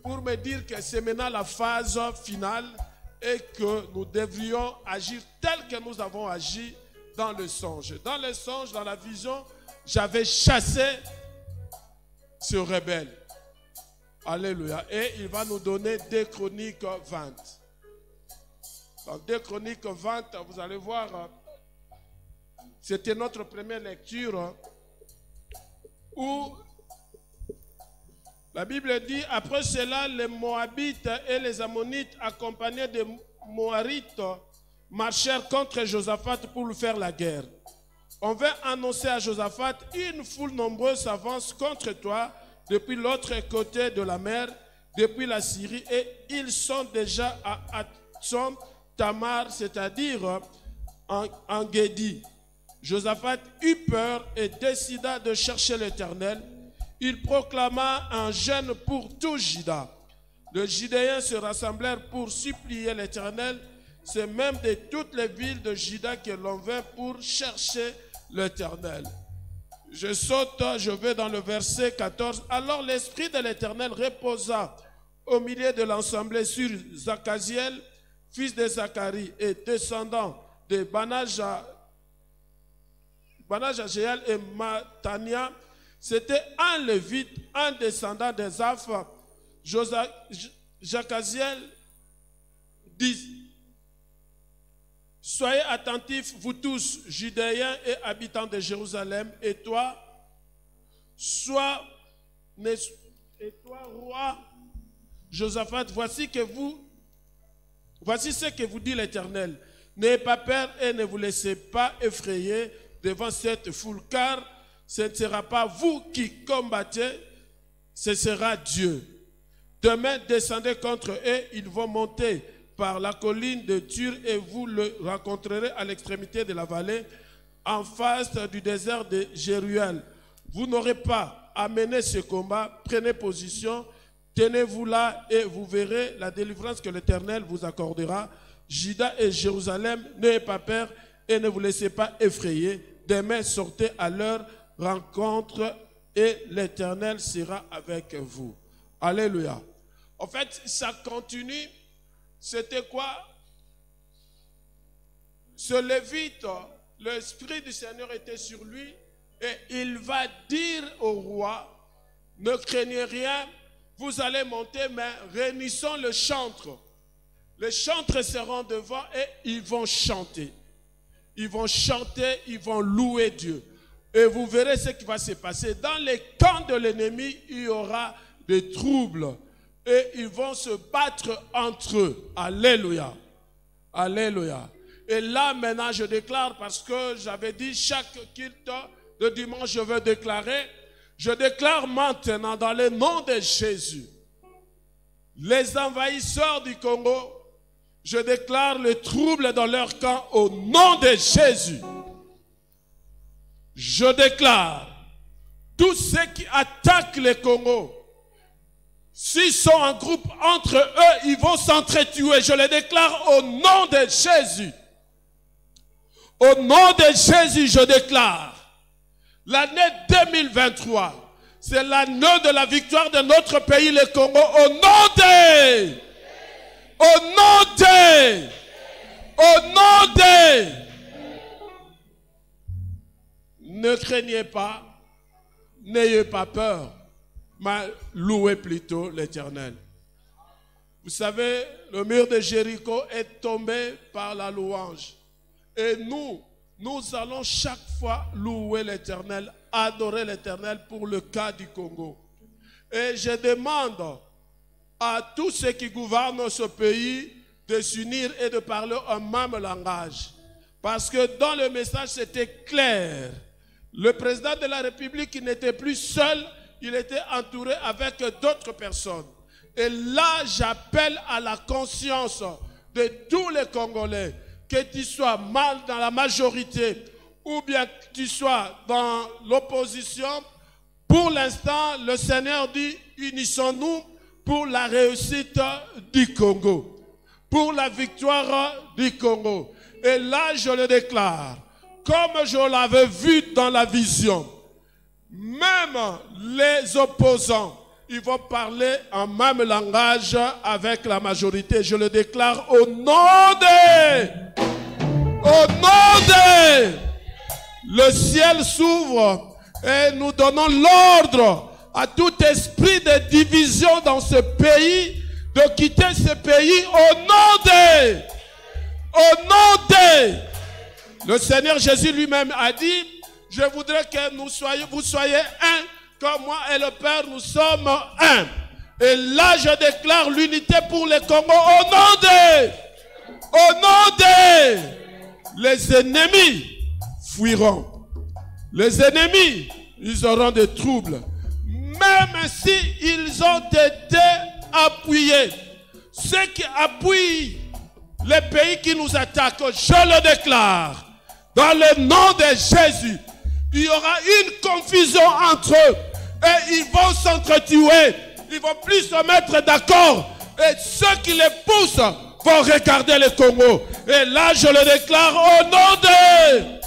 pour me dire que c'est maintenant la phase finale et que nous devrions agir tel que nous avons agi dans le songe. Dans le songe, dans la vision, j'avais chassé ce rebelle. Alléluia. Et il va nous donner 2 Chroniques 20. Dans 2 Chroniques 20, vous allez voir, c'était notre première lecture où la Bible dit, après cela, les Moabites et les Ammonites, accompagnés des Moarites, marchèrent contre Josaphat pour lui faire la guerre. On vint annoncer à Josaphat, une foule nombreuse s'avance contre toi depuis l'autre côté de la mer, depuis la Syrie, et ils sont déjà à Hatson Tamar, c'est-à-dire en Guédi. Josaphat eut peur et décida de chercher l'Éternel. Il proclama un jeûne pour tout Juda. Les Judéens se rassemblèrent pour supplier l'Éternel. C'est même de toutes les villes de Juda que l'on vint pour chercher l'Éternel. Je saute, je vais dans le verset 14. Alors l'Esprit de l'Éternel reposa au milieu de l'assemblée sur Zachaziel, fils de Zacharie et descendant de Banajagéel et Matania. C'était un lévite, un descendant des Aph. Zachaziel dit: soyez attentifs, vous tous, Judéens et habitants de Jérusalem, et toi, roi Josaphat, voici ce que vous dit l'Éternel. N'ayez pas peur et ne vous laissez pas effrayer devant cette foule, car ce ne sera pas vous qui combattez, ce sera Dieu. Demain, descendez contre eux, ils vont monter par la colline de Tur et vous le rencontrerez à l'extrémité de la vallée, en face du désert de Jéruel. Vous n'aurez pas à mener ce combat, prenez position, tenez-vous là et vous verrez la délivrance que l'Éternel vous accordera. Juda et Jérusalem, n'ayez pas peur et ne vous laissez pas effrayer. Demain, sortez à leur rencontre et l'Éternel sera avec vous. Alléluia. En fait, ça continue. C'était quoi? Ce Lévite, l'Esprit du Seigneur était sur lui et il va dire au roi: ne craignez rien, vous allez monter, mais réunissons le chantre. Les chantres seront devant et ils vont chanter. Ils vont chanter, ils vont louer Dieu. Et vous verrez ce qui va se passer. Dans les camps de l'ennemi, il y aura des troubles. Et ils vont se battre entre eux. Alléluia. Alléluia. Et là, maintenant, je déclare, parce que j'avais dit, chaque culte de dimanche, je veux déclarer. Je déclare maintenant, dans le nom de Jésus, les envahisseurs du Congo, je déclare le trouble dans leur camp au nom de Jésus. Je déclare, tous ceux qui attaquent le Congo, s'ils sont en groupe entre eux, ils vont s'entretuer. Je le déclare au nom de Jésus. Au nom de Jésus, je déclare, l'année 2023, c'est l'année de la victoire de notre pays, le Congo, ne craignez pas, n'ayez pas peur, mais louez plutôt l'Éternel. Vous savez, le mur de Jéricho est tombé par la louange. Et nous allons chaque fois louer l'Éternel, adorer l'Éternel pour le cas du Congo. Et je demande à tous ceux qui gouvernent ce pays de s'unir et de parler un même langage. Parce que dans le message, c'était clair. Le président de la République, il n'était plus seul, il était entouré avec d'autres personnes. Et là, j'appelle à la conscience de tous les Congolais, que tu sois mal dans la majorité ou bien que tu sois dans l'opposition. Pour l'instant, le Seigneur dit, unissons-nous pour la réussite du Congo, pour la victoire du Congo. Et là, je le déclare, comme je l'avais vu dans la vision, même les opposants, ils vont parler en même langage avec la majorité. Je le déclare au nom de... Le ciel s'ouvre et nous donnons l'ordre à tout esprit de division dans ce pays de quitter ce pays au nom de... Le Seigneur Jésus lui-même a dit, je voudrais que vous soyez un, comme moi et le Père, nous sommes un. Et là, je déclare l'unité pour le Congo au nom de... Les ennemis fuiront. Les ennemis, ils auront des troubles. Même s'ils ont été appuyés. Ceux qui appuient les pays qui nous attaquent, je le déclare. Dans le nom de Jésus, il y aura une confusion entre eux. Et ils vont s'entretuer. Ils vont plus se mettre d'accord. Et ceux qui les poussent vont regarder le Congo. Et là, je le déclare au nom de...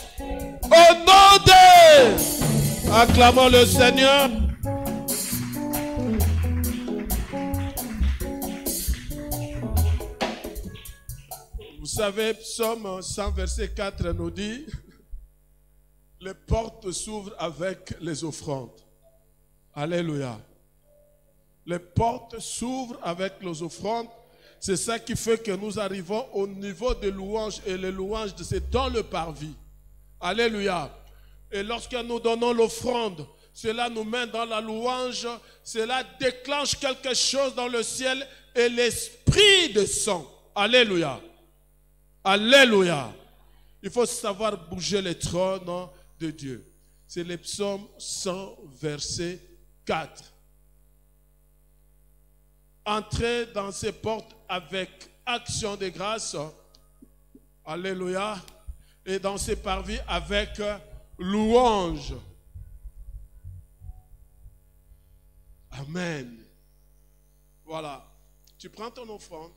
Acclamons le Seigneur. Vous savez, Psaume 100, verset 4 nous dit, les portes s'ouvrent avec les offrandes. Alléluia. Les portes s'ouvrent avec les offrandes. C'est ça qui fait que nous arrivons au niveau des louanges. Et les louanges, c'est dans le parvis. Alléluia. Et lorsque nous donnons l'offrande, cela nous met dans la louange. Cela déclenche quelque chose dans le ciel et l'esprit descend. Alléluia. Alléluia. Il faut savoir bouger les trônes de Dieu. C'est le psaume 100, verset 4. Entrez dans ces portes avec action de grâce. Alléluia. Et dans ces parvis avec louange. Amen. Voilà. Tu prends ton offrande.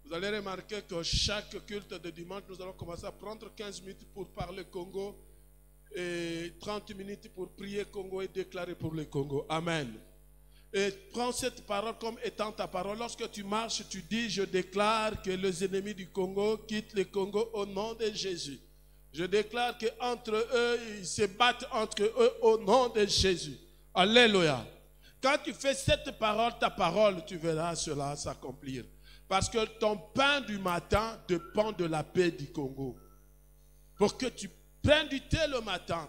Vous allez remarquer que chaque culte de dimanche, nous allons commencer à prendre 15 minutes pour parler Congo et 30 minutes pour prier Congo et déclarer pour le Congo. Amen. Et prends cette parole comme étant ta parole. Lorsque tu marches, tu dis, je déclare que les ennemis du Congo quittent le Congo au nom de Jésus. Je déclare qu'entre eux, ils se battent entre eux au nom de Jésus. Alléluia. Quand tu fais cette parole, ta parole, tu verras cela s'accomplir. Parce que ton pain du matin dépend de la paix du Congo. Pour que tu prennes du thé le matin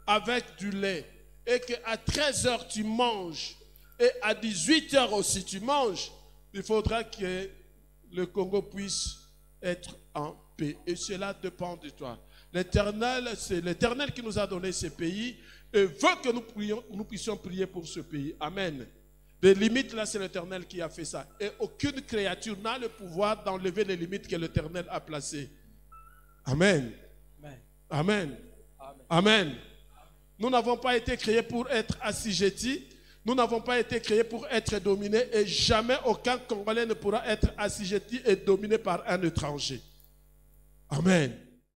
avec du lait et qu'à 13h tu manges et à 18h aussi tu manges, il faudra que le Congo puisse être en paix. Et cela dépend de toi. L'Éternel, c'est l'Éternel qui nous a donné ce pays et veut que nous puissions prier pour ce pays. Amen. Les limites, là, c'est l'Éternel qui a fait ça. Et aucune créature n'a le pouvoir d'enlever les limites que l'Éternel a placées. Amen. Amen. Amen. Amen. Amen. Nous n'avons pas été créés pour être assujettis. Nous n'avons pas été créés pour être dominés. Et jamais aucun Congolais ne pourra être assujetti et dominé par un étranger. Amen.